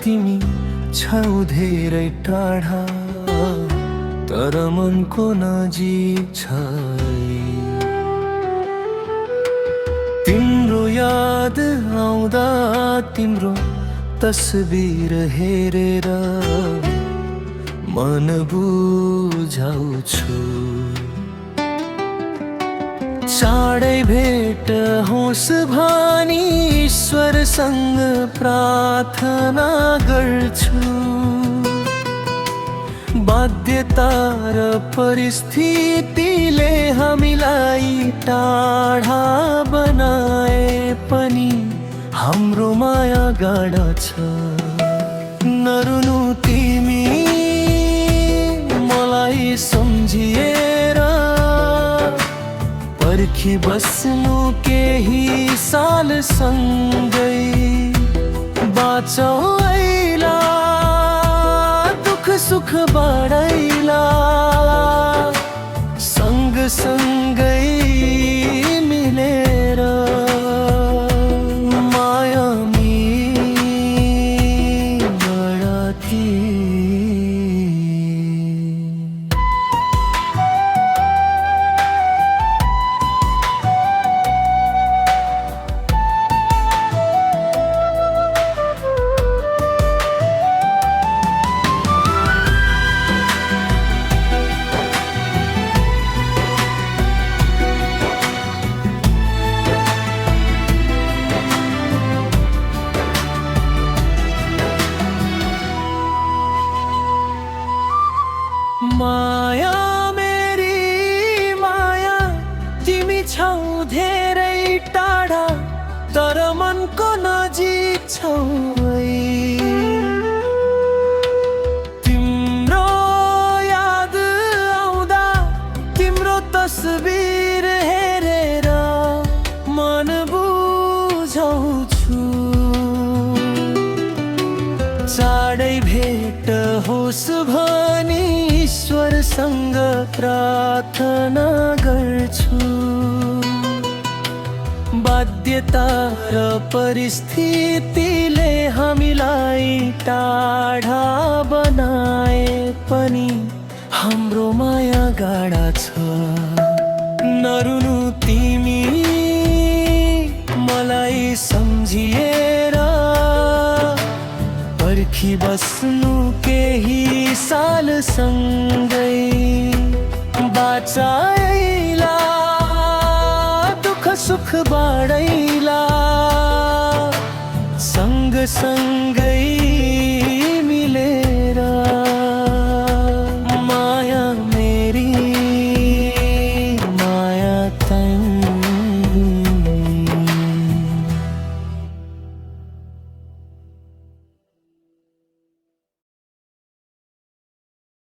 तिमी छौ धेरै टाढा, तर मनको नजिक छ। तिम्रो याद आउँदा तिम्रो तस्बिर हेरेर मन बुझाउँछु। चाँडै भेट होस् भनी ईश्वरसँग प्रार्थना गर्छु। बाध्यता र परिस्थितिले हामीलाई टाढा बनाए पनि हाम्रो माया गाढा छ। नरुनु तिमी मलाई सम्झिएर, पर्खी बस्नु केही साल सँगै। बाँचौ ऐला दुख सुख बाँडैला, सँगसँगै मिलेर मायामी बढाथी। माया मेरी माया, तिमी छौ धेरै टाढा, तर मनको नजिक छौ। तिम्रो याद आउँदा तिम्रो तस्बिर हेरेर मन बुझाउँछु। चाँडै भेट होस् भनी ईश्वरसँग प्रार्थना गर्छु। बाध्यता र परिस्थितिले हामीलाई टाढा बनाए पनि हाम्रो माया गाढा छ। नरुनु तिमी मलाई सम्झिएर, पर्खी बस्नु केही साल सँगै। बाँचैला दुख सुख बाँडैला, सँगसँगै